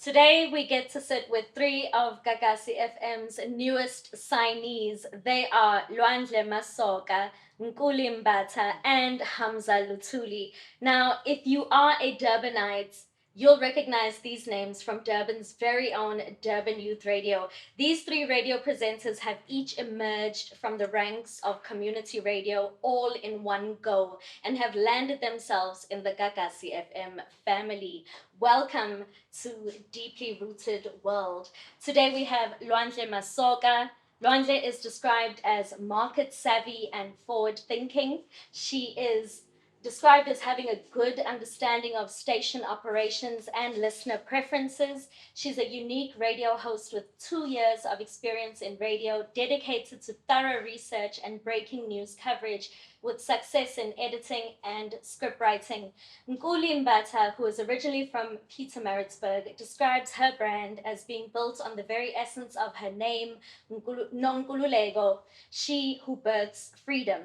Today we get to sit with three of Gagasi FM's newest signees. They are Lwandle Masoka, Nkulee Mbatha, and Hamzaa Luthuli. Now, if you are a Durbanite, you'll recognize these names from Durban's very own Durban Youth Radio. These three radio presenters have each emerged from the ranks of community radio all in one go and have landed themselves in the Gagasi FM family. Welcome to Deeply Rooted World. Today we have Lwandle Masoka. Lwandle is described as market savvy and forward thinking. She is described as having a good understanding of station operations and listener preferences. She's a unique radio host with 2 years of experience in radio, dedicated to thorough research and breaking news coverage, with success in editing and script writing. Nkulee Mbatha, who is originally from Pietermaritzburg, describes her brand as being built on the very essence of her name, Nonkululeko, she who births freedom.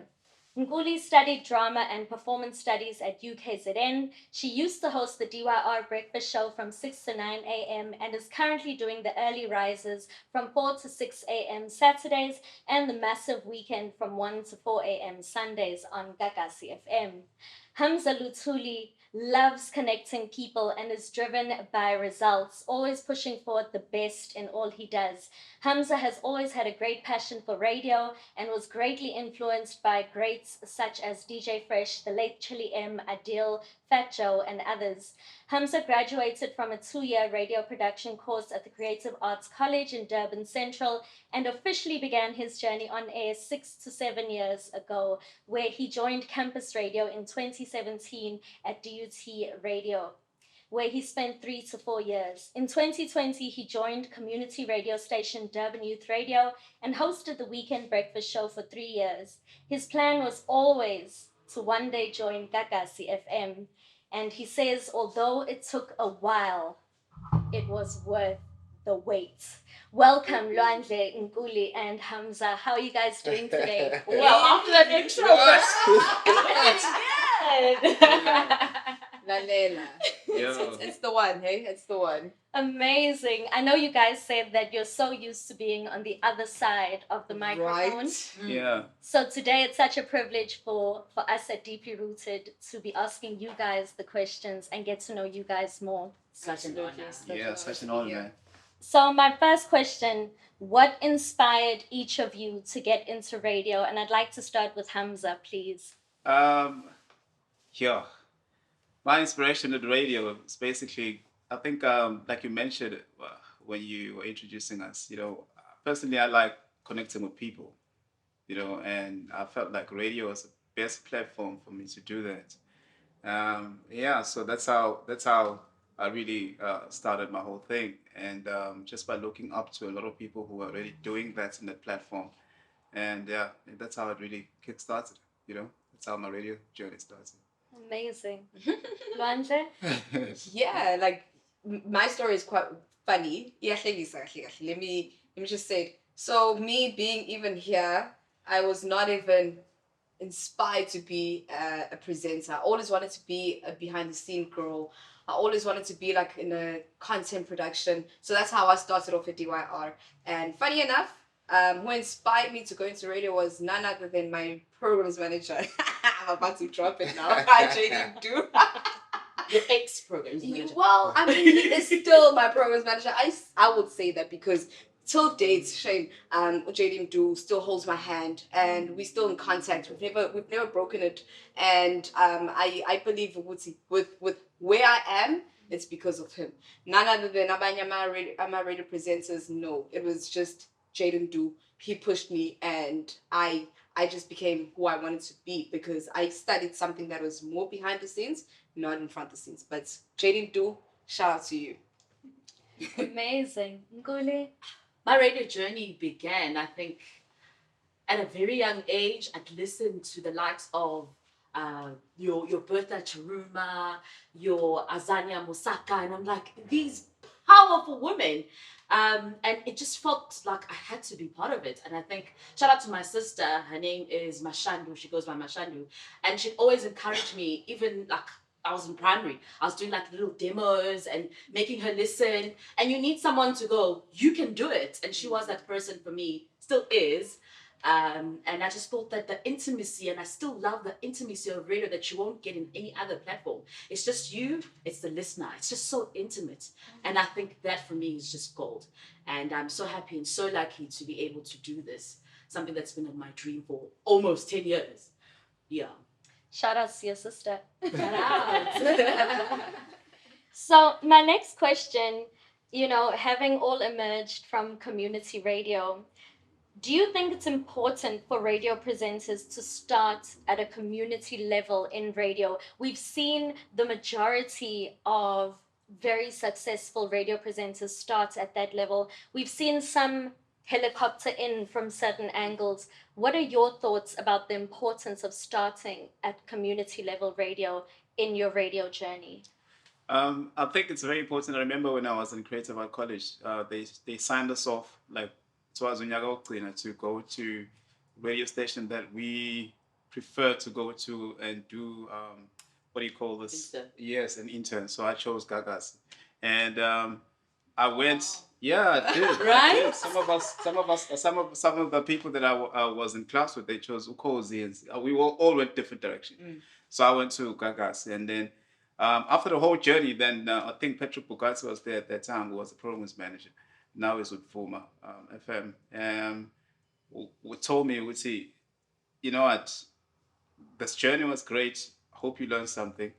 Nkulee studied drama and performance studies at UKZN. She used to host the DYR breakfast show from 6 to 9 a.m. and is currently doing the early rises from 4 to 6 a.m. Saturdays and the massive weekend from 1 to 4 a.m. Sundays on Gagasi FM. Hamzaa Luthuli loves connecting people and is driven by results, always pushing forward the best in all he does. Hamza has always had a great passion for radio and was greatly influenced by greats such as DJ Fresh, the late Chili M, Adil, Fat Joe, and others. Hamza graduated from a 2-year radio production course at the Creative Arts College in Durban Central and officially began his journey on air 6 to 7 years ago, where he joined campus radio in 2017 at DUT Radio, where he spent 3 to 4 years. In 2020, he joined community radio station Durban Youth Radio and hosted the weekend breakfast show for 3 years. His plan was always to one day join Gagasi FM. And he says, although it took a while, it was worth the wait. Welcome, Lwandle, Nkulee, and Hamza. How are you guys doing today? Well, after that intro, Lalela. It's the one, hey? It's the one. Amazing. I know you guys said that you're so used to being on the other side of the microphone. Right. Yeah. So today it's such a privilege for us at Deeply Rooted to be asking you guys the questions and get to know you guys more. Such an honor. Yeah, such an honor, man. So my first question, what inspired each of you to get into radio? And I'd like to start with Hamza, please. Yeah. My inspiration with radio is basically, I think, like you mentioned when you were introducing us, personally, I like connecting with people, and I felt like radio was the best platform for me to do that. So that's how I really started my whole thing. And just by looking up to a lot of people who are already doing that in that platform. And yeah, that's how it really kick-started, That's how my radio journey started. Amazing. Lwandle? Yeah, like my story is quite funny. Yeah, let me just say it. So me being even here, I was not even inspired to be a presenter. I always wanted to be a behind the scene girl. I always wanted to be like in a content production. So that's how I started off at DYR. And funny enough, who inspired me to go into radio was none other than my programs manager. I'm about to drop it now. I genuinely do. Your ex-programs manager. Well, I mean, he is still my programs manager. I would say that because till date, Shane, JD Do still holds my hand, and we're still in contact. We've never broken it, and I believe with where I am, it's because of him. None other than my radio presenters. No, it was just Jaden Do. He pushed me, and I just became who I wanted to be because I studied something that was more behind the scenes, not in front of the scenes. But Jaden Do, shout out to you. Amazing. Nkulee? My radio journey began, I think, at a very young age. I'd listened to the likes of your Bertha Chiruma, your Azania Musaka, and I'm like, these powerful women. And it just felt like I had to be part of it. And I think, shout out to my sister, her name is Mashandu, she goes by Mashandu, and she'd always encourage me, even like I was in primary. I was doing like little demos and making her listen. And you need someone to go, you can do it. And she was that person for me, still is. And I just thought that the intimacy, and I still love the intimacy of radio that you won't get in any other platform. It's just you, it's the listener. It's just so intimate. And I think that for me is just gold. And I'm so happy and so lucky to be able to do this. Something that's been in my dream for almost 10 years. Yeah. Shout out to your sister. Shout out. So my next question, having all emerged from community radio, do you think it's important for radio presenters to start at a community level in radio? We've seen the majority of very successful radio presenters start at that level. We've seen some helicopter in from certain angles. What are your thoughts about the importance of starting at community level radio in your radio journey? I think it's very important. I remember when I was in Creative Art College, they signed us off, like, it was to go to radio station that we prefer to go to and do, what do you call this? Intern. Yes, an intern. So I chose Gagasi. And I went, yeah, I did. Right? I did. Some of the people that I was in class with, they chose Ukozi, and we all went different directions. So I went to Gagasi, and then after the whole journey, then I think Petro Bugatti was there at that time, who was the programs manager. Now he's with Vuma FM. We told me, we see, you know what, this journey was great. Hope you learned something.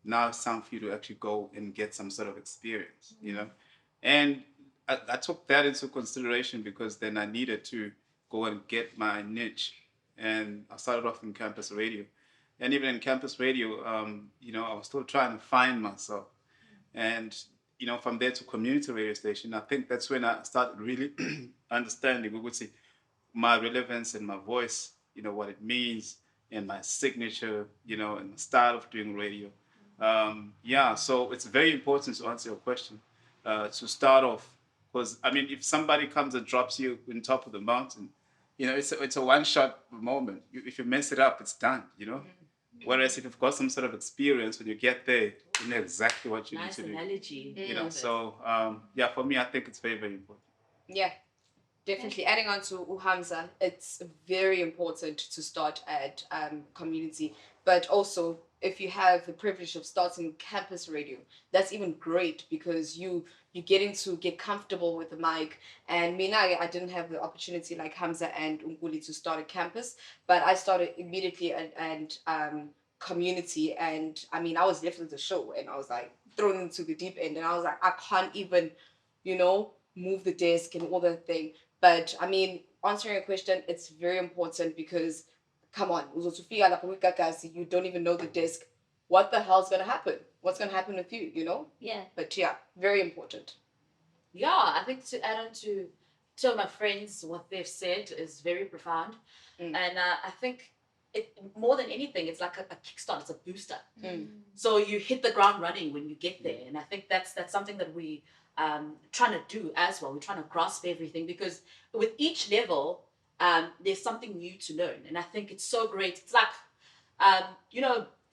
Now it's time for you to actually go and get some sort of experience, And I took that into consideration because then I needed to go and get my niche. And I started off in campus radio. And even in campus radio, I was still trying to find myself. And, from there to community radio station, I think that's when I started really understanding, we would say, my relevance and my voice, what it means, and my signature, and the style of doing radio. So it's very important to answer your question, to start off. Because, if somebody comes and drops you on top of the mountain, it's a one-shot moment. If you mess it up, it's done, Whereas if you've got some sort of experience, when you get there, you know exactly what you need to do. Nice analogy. So, for me, I think it's very, very important. Yeah, definitely. Adding on to Hamza, it's very important to start at community. But also, if you have the privilege of starting campus radio, that's even great because you're getting to get comfortable with the mic. And me, I didn't have the opportunity like Hamza and Nkulee to start at campus, but I started immediately and community. And I was left with the show and I was like thrown into the deep end. And I was like, I can't even, move the desk and all that thing. But answering your question, it's very important because come on, you don't even know the desk. What the hell's going to happen? What's going to happen with you, Yeah. But yeah, very important. Yeah, I think to add on to tell my friends what they've said is very profound. And I think it more than anything, it's like a kickstart, it's a booster. So you hit the ground running when you get there. And I think that's something that we trying to do as well. We're trying to grasp everything because with each level, there's something new to learn. And I think it's so great. It's like,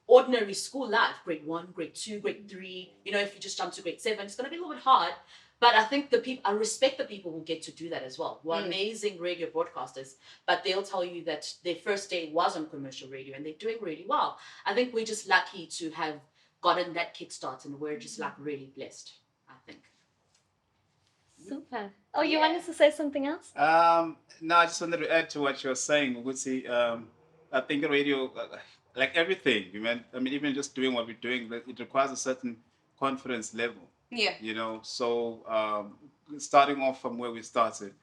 ordinary school life, grade 1, grade 2, grade 3. If you just jump to grade 7, it's going to be a little bit hard. But I think I respect the people who get to do that as well, who are amazing radio broadcasters. But they'll tell you that their first day was on commercial radio and they're doing really well. I think we're just lucky to have gotten that kickstart and we're just like really blessed, I think. Super. Oh, you wanted to say something else? No, I just wanted to add to what you were saying. We see, I think radio, like everything, even just doing what we're doing, it requires a certain confidence level. Yeah. So starting off from where we started,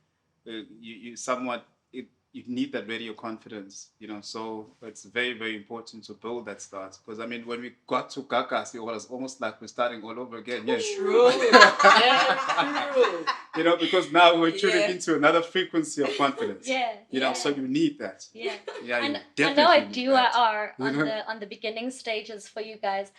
you somewhat, you need that radio confidence, so it's very, very important to build that start. Because, when we got to Gagasi, it was almost like we're starting all over again. Yes. True. True. Because now we're tuning into another frequency of confidence. Yeah. So you need that. Yeah. Yeah, And you I definitely know need Adua that. are on the beginning stages for you guys.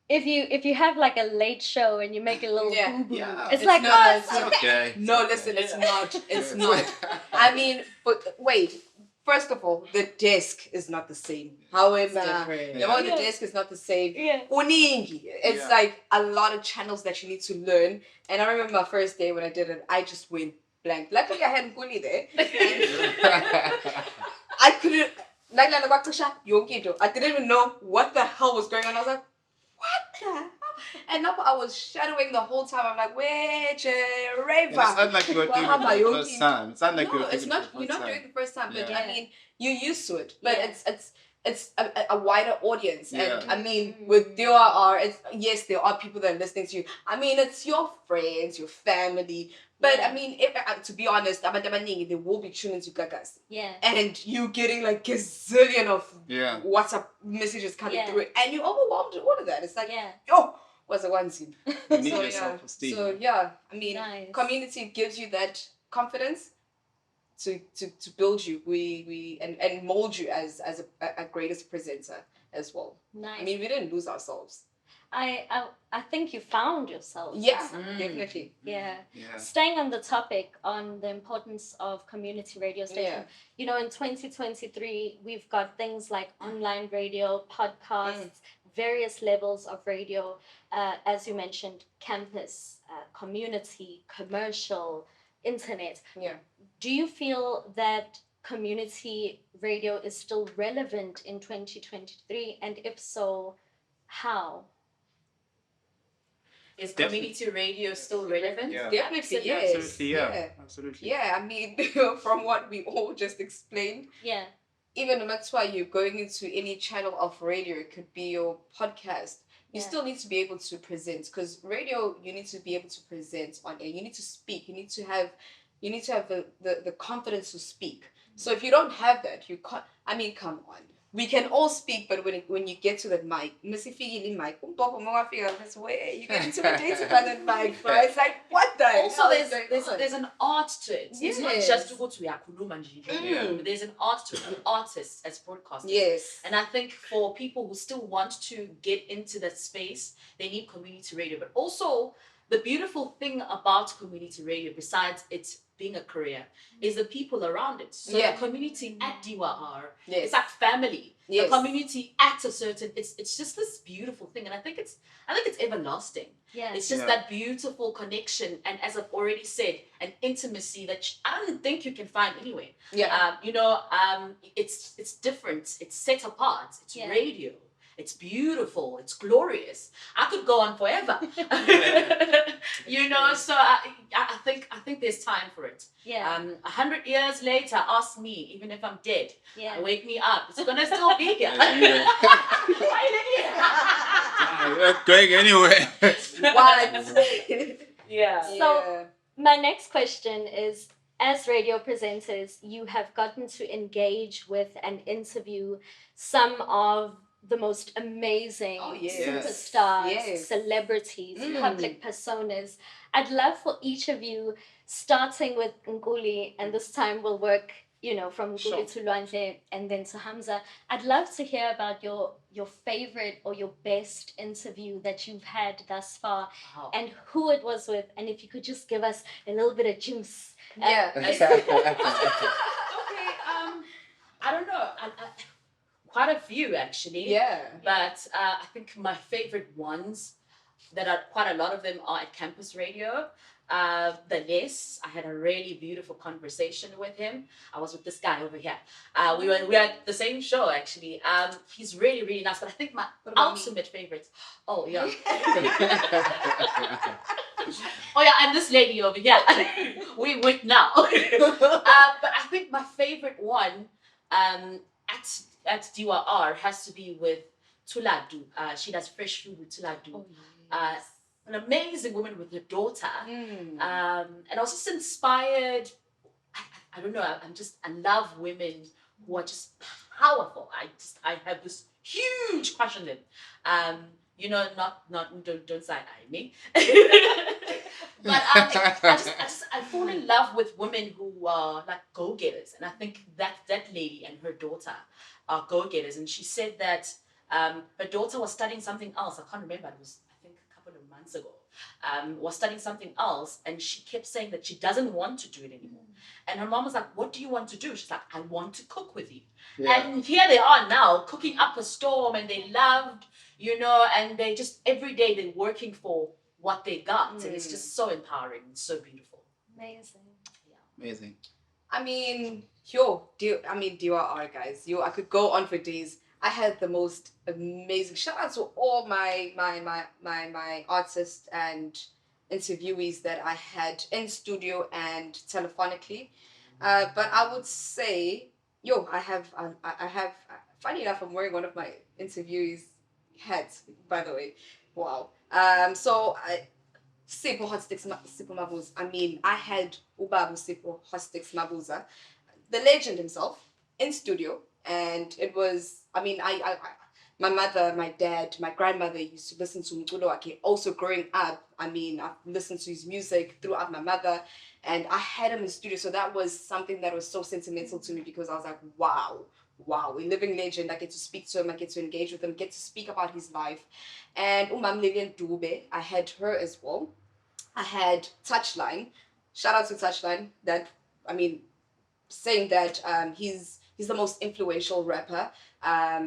If you have like a late show and you make a little boo-boo, it's It's like, not- it's okay. Okay. No, listen, it's not. It's not. But wait, First of all, the desk is not the same. However, different. the desk is not the same. Yeah. Uningi. It's like a lot of channels that you need to learn. And I remember my first day when I did it, I just went blank. Luckily, I had Nkulee there. I couldn't. I didn't even know what the hell was going on. I was like, what the hell? And now I was shadowing the whole time. I'm like, where's Reva? It's not like you were doing it for the first time. It's not like No, it's not. You're not doing it the first time, but I mean, you're used to it. But it's a wider audience, and I mean, with DOR, yes, there are people that are listening to you. I mean, it's your friends, your family. But I mean, to be honest, they will be tuning to Gagasi. Yeah. And you getting like gazillion of WhatsApp messages coming Yeah. through, and you're overwhelmed with all of that. It's like, Yeah. yo, what's a onesie? You need your self-esteem. So yeah, I mean, Nice. community gives you that confidence to build you, and mold you as a greatest presenter as well. Nice. I mean, we didn't lose ourselves. I think you found yourself. Yeah, definitely. Yeah. Yeah. Staying on the topic on the importance of community radio station, you know, in 2023, we've got things like online radio, podcasts, various levels of radio, as you mentioned, campus, community, commercial, internet. Yeah. Do you feel that community radio is still relevant in 2023? And if so, how? Is community radio still relevant? Yeah. Definitely, yes. Absolutely, yeah. Absolutely. Yeah, I mean, from what we all just explained, Yeah. even that's why you're going into any channel of radio, it could be your podcast. You still need to be able to present, because radio, you need to be able to present on air. You need to speak. You need to have the confidence to speak. So if you don't have that, you can't. I mean, come on. We can all speak, but when you get to that mic, you get intimidated by that mic, right? It's like, what the Also, hell is going on? there's an art to it. It's not just to go to Yakuluma nje. There's an art to it. We're artists as broadcasters. Yes. And I think for people who still want to get into that space, they need community radio. But also, the beautiful thing about community radio, besides it being a career, is the people around it. So the community at DWR, it's like family. Yes. The community at a certain, it's just this beautiful thing, and I think it's everlasting. Yeah. It's just that beautiful connection, and as I've already said, an intimacy that I don't think you can find anywhere. Yeah. It's different. It's set apart. It's radio. It's beautiful. It's glorious. I could go on forever. So I think there's time for it. Yeah. 100 years later, ask me, even if I'm dead, Yeah. wake me up. It's gonna still be here. You're not going anywhere. So my next question is, as radio presenters, you have gotten to engage with and interview some of the most amazing superstars, celebrities, public personas. I'd love for each of you, starting with Nkulee, and this time we'll work, from Nkulee to Lwandle and then to Hamza. I'd love to hear about your favorite or your best interview that you've had thus far, and who it was with, and if you could just give us a little bit of juice. Yeah. I don't know. Quite a few, actually. Yeah. But I think my favorite ones, that are quite a lot of them are at campus radio. The Les, I had a really beautiful conversation with him. I was with this guy over here. We were at the same show, actually. He's really, really nice. But I think my ultimate favorite. Oh, yeah. And this lady over here. We with now. But I think my favorite one at DWR has to be with Tuladu. She does fresh food with Tuladu. An amazing woman with her daughter. And I was just inspired. I don't know. I love women who are just powerful. I have this huge crush on them. Don't side eye me. But I fall in love with women who are like go-getters, and I think that lady and her daughter are go-getters. And she said that her daughter was studying something else. I can't remember. It was, I think, a couple of months ago. was studying something else, and she kept saying that she doesn't want to do it anymore. And her mom was like, "What do you want to do?" She's like, "I want to cook with you." And here they are now, cooking up a storm, and they loved, and they just, every day they're working for what they got. And it's just so empowering and so beautiful. Amazing. Amazing. I mean, DRR guys, I could go on for days. I had the most amazing shout out to all my artists and interviewees that I had in studio and telephonically. But I would say, I have funny enough, I'm wearing one of my interviewees hats, by the way. Wow. Sipho Hot Sticks Sipho Mabuza. I mean, I had Ubabu Sipho Hot Sticks Mabuza, the legend himself, in studio. And it was, my mother, my dad, my grandmother used to listen to Mkulee Mbatha. Also growing up, I've listened to his music throughout my mother, and I had him in studio. So that was something that was so sentimental to me, because I was like, wow, a living legend. I get to speak to him, I get to engage with him, get to speak about his life. And Umam Lilian Dube, I had her as well. I had Touchline. Shout out to Touchline. Saying that he's the most influential rapper,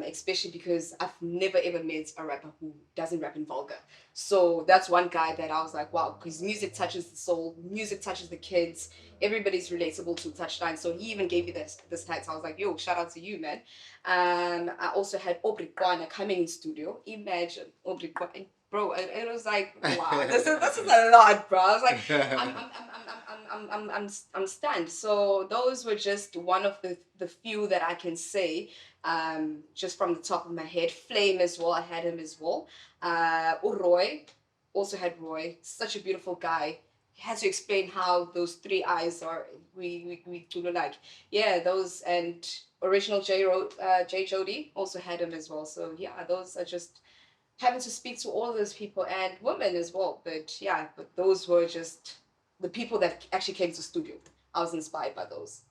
especially because I've never ever met a rapper who doesn't rap in vulgar. So that's one guy that I was like, wow, because music touches the soul, music touches the kids, everybody's relatable to Touchline. So he even gave me this hat. So I was like, yo, shout out to you, man. I also had Aubrey Kwana coming in studio. Imagine Aubrey Kwana. Bro, it was like, wow, this is a lot, bro. I was like, I'm stunned. So those were just one of the few that I can say, just from the top of my head. Flame as well, I had him as well. Roy, also had Roy, such a beautiful guy. He had to explain how those three eyes are. We like, yeah, those, and original J Jody also had him as well. So yeah, those are just having to speak to all of those people, and women as well. But those were just the people that actually came to studio. I was inspired by those.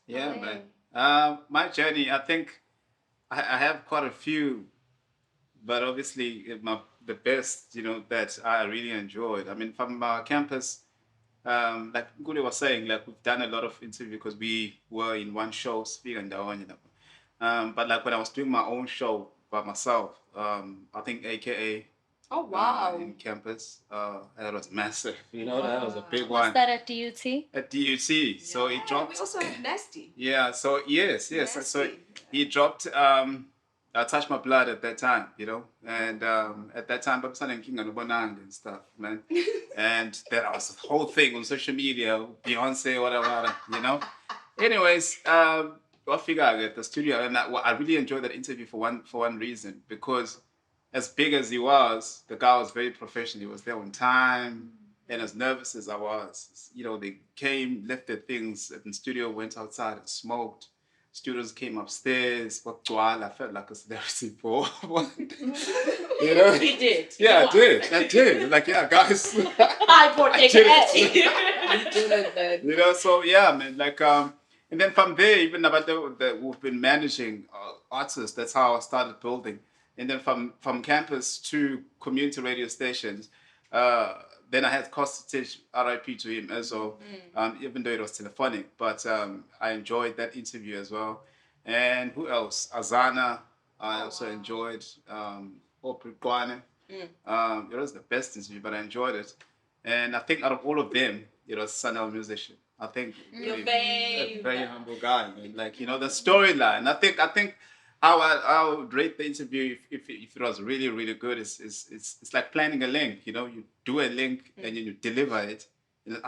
Yeah, man. My journey, I think I have quite a few, but obviously the best, that I really enjoyed. I mean, from our campus, like Nkulee was saying, like we've done a lot of interviews because we were in one show, speaking down, but like when I was doing my own show by myself, I think AKA. Oh wow! In campus, that was massive. That was a big one. Was that at DUT? At DUT, yeah. So it dropped. We also have Nasty. Yeah. So yes. Nasty. So he dropped. Touch My Blood at that time, and at that time, I'm selling King and Bonang and stuff, man. And there was the whole thing on social media, Beyonce, whatever, Anyways, I figured out at the studio, and I really enjoyed that interview for one reason, because as big as he was, the guy was very professional. He was there on time, and as nervous as I was, they came, left their things at the studio, went outside and smoked. Students came upstairs. I felt like a celebrity for He did. Yeah, I did. Like, yeah, guys. I did it. So yeah, man. Like, and then from there, even about we've been managing artists. That's how I started building. And then from campus to community radio stations, then I had Costa teach RIP to him as well, even though it was telephonic. But I enjoyed that interview as well. And who else? Azana, I also enjoyed. Aubrey Kwana. It was the best interview, but I enjoyed it. And I think out of all of them, it was Sanel Musician. I think a very humble guy. I mean, like, the storyline. I think how I would rate the interview if it was really, really good. It's like planning a link. You do a link and then you deliver it. And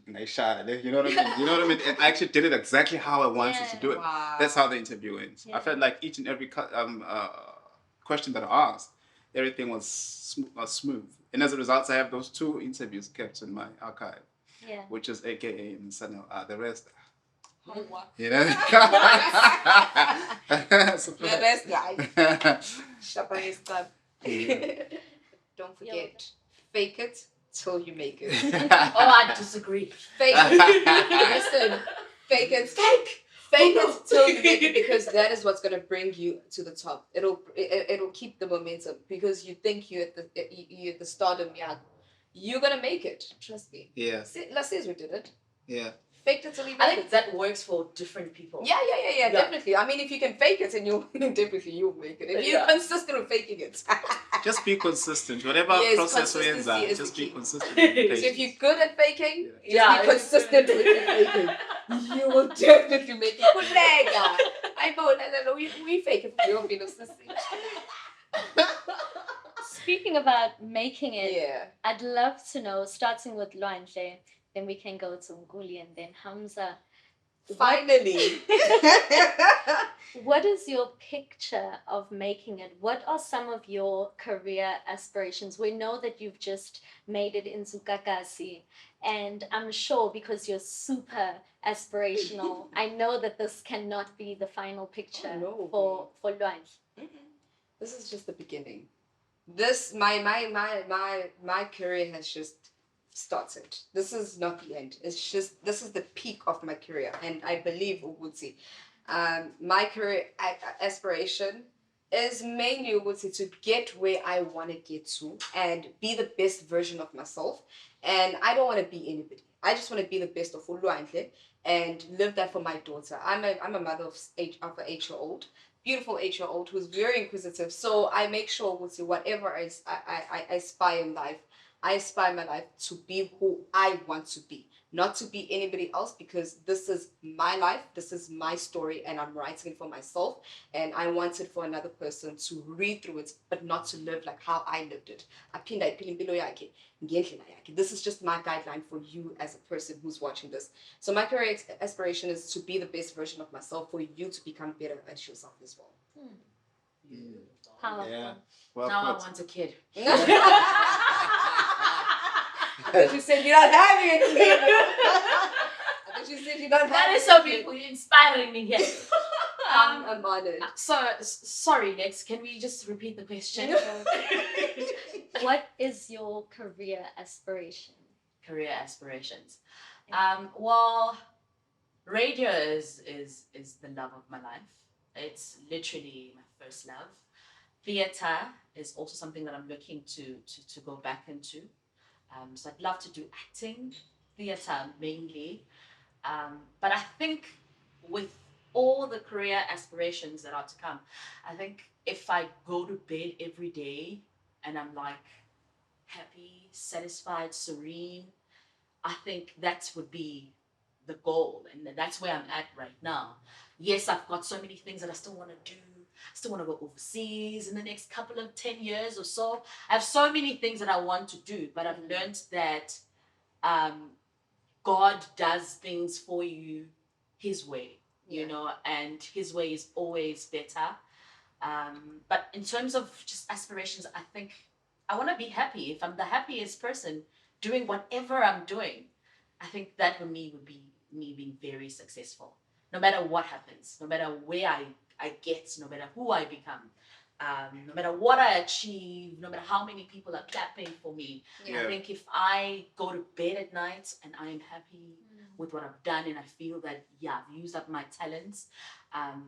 nice shot. You know what I mean? And I actually did it exactly how I wanted to do it. Wow. That's how the interview ends. Yeah. I felt like each and every question that I asked, everything was smooth. And as a result, I have those 2 interviews kept in my archive, which is AKA and Sanel. The rest. Oh, wow. The best guy. Stuff. Don't forget, fake it till you make it. I disagree. Fake it. Listen, fake it. Fake it till you make it, because that is what's gonna bring you to the top. It'll keep the momentum, because you think you're at the stardom. Yeah, you're gonna make it. Trust me. Yeah. Let's say we did it. Yeah. Faked it till you I make think it. that works for different people. Yeah, definitely. I mean, if you can fake it, and you definitely you'll make it. If you're consistent with faking it. Just be consistent. Whatever process we ends up, just be consistent. So if you're good at faking, just be it's consistent with your faking. You will definitely make it. Kulega. I know. We fake it for your business. Speaking about making it, Yeah. I'd love to know, starting with Lwandle, then we can go to Nkulee and then Hamza. Finally. What is your picture of making it? What are some of your career aspirations? We know that you've just made it into Gagasi, and I'm sure because you're super aspirational, I know that this cannot be the final picture for Lwandle. This is just the beginning. This my career has just started. This is not the end. It's just, this is the peak of my career, and I believe Uguti. My career aspiration is mainly Uguti to get where I want to get to and be the best version of myself. And I don't want to be anybody. I just want to be the best of Lwandle and live that for my daughter. I'm a mother of an 8-year-old. Beautiful 8-year-old who's very inquisitive. So I make sure with whatever I aspire in life, I aspire my life to be who I want to be, not to be anybody else, because this is my life, this is my story, and I'm writing it for myself, and I want it for another person to read through it, but not to live like how I lived it. This is just my guideline for you as a person who's watching this. So my career aspiration is to be the best version of myself, for you to become better as yourself as well. Powerful. Yeah. Well Now put. I want a kid. But you said you're not having a kid. But you said you're not That having is so a kid. beautiful. You're inspiring me here. I'm honored. Sorry, Lex. Can we just repeat the question? What is your career aspiration? Career aspirations. Well, radio is the love of my life. It's literally my first love. Theatre is also something that I'm looking to go back into. So I'd love to do acting, theatre mainly. But I think with all the career aspirations that are to come, I think if I go to bed every day and I'm like happy, satisfied, serene, I think that would be the goal. And that's where I'm at right now. Yes, I've got so many things that I still want to do. I still want to go overseas in the next couple of 10 years or so. I have so many things that I want to do, but I've learned that God does things for you His way, you know, and His way is always better. But in terms of just aspirations, I think I want to be happy. If I'm the happiest person doing whatever I'm doing, I think that for me would be me being very successful. No matter what happens, no matter where I get, no matter who I become, no matter what I achieve, no matter how many people are clapping for me, I think if I go to bed at night and I am happy with what I've done and I feel that, I've used up my talents,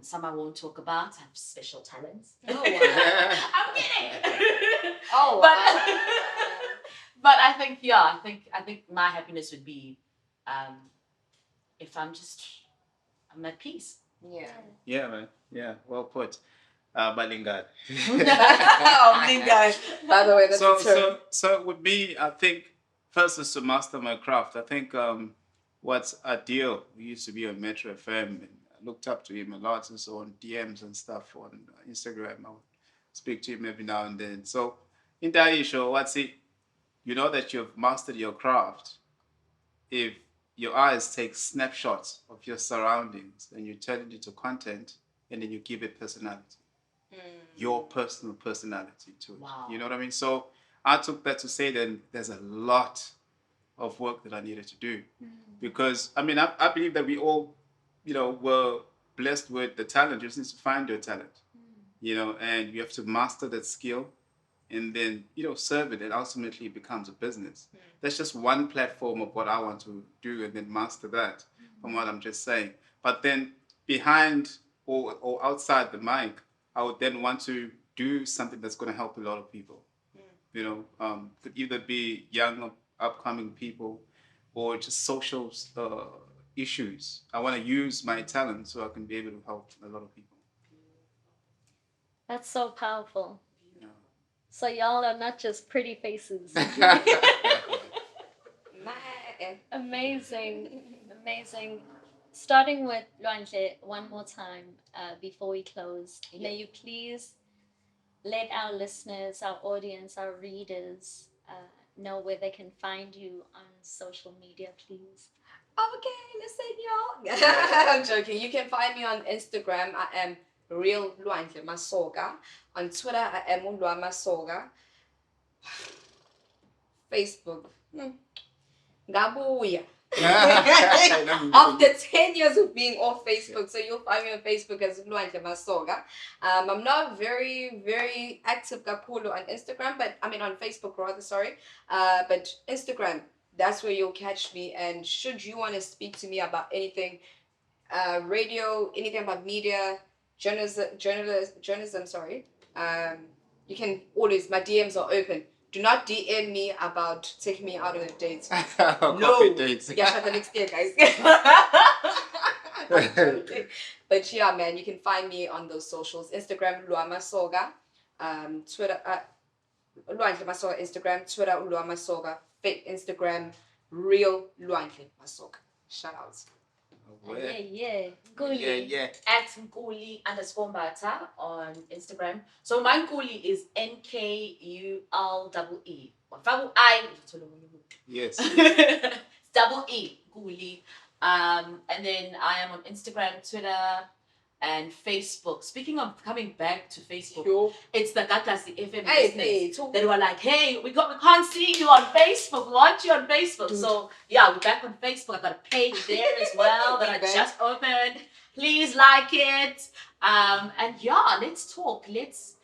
some I won't talk about, I have special talents. Oh, wow. I'm kidding. Oh, wow. But I think, I think my happiness would be if I'm at peace. Yeah. Yeah, man. Yeah, well put. Balingad. Oh, Lingard. By the way, that's a term. So with me, I think first is to master my craft. I think what's ideal. We used to be on Metro FM, and I looked up to him a lot, and so on DMs and stuff on Instagram. I would speak to him every now and then. So in that show, what's it? You know that you've mastered your craft if your eyes take snapshots of your surroundings and you turn it into content, and then you give it personality. Your personal personality to it. Wow. You know what I mean? So I took that to say then there's a lot of work that I needed to do. Because, I mean, I believe that we all, were blessed with the talent. You just need to find your talent, and you have to master that skill and then, serve it, and ultimately it becomes a business. That's just one platform of what I want to do, and then master that from what I'm just saying. But then behind or outside the mic, I would then want to do something that's going to help a lot of people. You know, could either be young upcoming people or just social issues. I want to use my talent so I can be able to help a lot of people. That's so powerful. Yeah. So y'all are not just pretty faces. Amazing, amazing. Starting with Lwandle one more time before we close. May you please let our listeners, our audience, our readers know where they can find you on social media, please. Okay, listen, y'all. I'm joking. You can find me on Instagram. I am real Lwandle Masoka. On Twitter, I am Lwandle Masoka. Facebook. Ngabuya. After 10 years of being off Facebook, so you'll find me on Facebook as Lwandle Masoka. I'm not very, very active kakhulu on Instagram, but I mean on Facebook rather, sorry. But Instagram, that's where you'll catch me. And should you want to speak to me about anything, radio, anything about media, journalism, sorry, you can always, my DMs are open. Do not DM me about taking me out on a date. Coffee dates. Yeah, for the next day, guys. But yeah, man, you can find me on those socials. Instagram, Lwandle Masoka. Twitter, Lwandle Masoka, Instagram. Twitter, Lwandle Masoka. Instagram, real Lwandle Masoka. Shoutouts. Yeah. Nkulee. Yeah. At Nkulee _Mbatha on Instagram. So my Nkulee is NKULEE. Yes. It's double E, Nkulee. And then I am on Instagram, Twitter, and Facebook. Speaking of coming back to Facebook, Yo. it's the Gagasi FM Hey, listeners that were like, hey, we can't see you on Facebook. We want you on Facebook. Dude. So yeah, we're back on Facebook. I've got a page there as well that I Big just opened. Please like it. And yeah, let's talk. Let's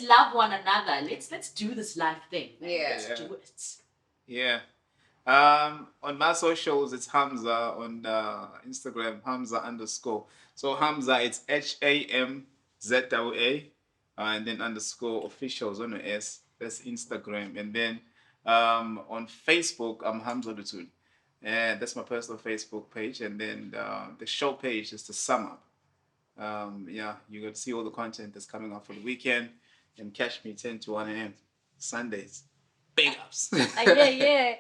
love one another. Let's do this life thing. Yeah. Let's do it. Yeah. On my socials, it's Hamza. On Instagram, Hamza_. So Hamza, it's HAMZA, and then underscore officials on the S. That's Instagram. And then on Facebook, I'm Hamzaa Luthuli. And that's my personal Facebook page. And then the show page is the sum up. Yeah, you're going to see all the content that's coming up for the weekend. And catch me 10 to 1 a.m. Sundays. Big ups. Yeah.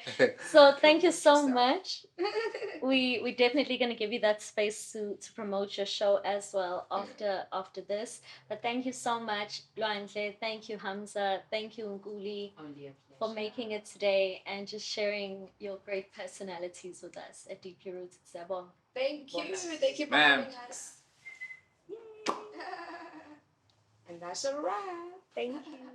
So thank you so much. We definitely gonna give you that space to promote your show as well after this. But thank you so much, Lwandle. Thank you, Hamza. Thank you, Nkulee, Only a for pleasure. making it today and just sharing your great personalities with us at Deeply Rooted. Siyabonga. Thank you. Thank you for Ma'am. having us. Yay. And that's a wrap. Thank you.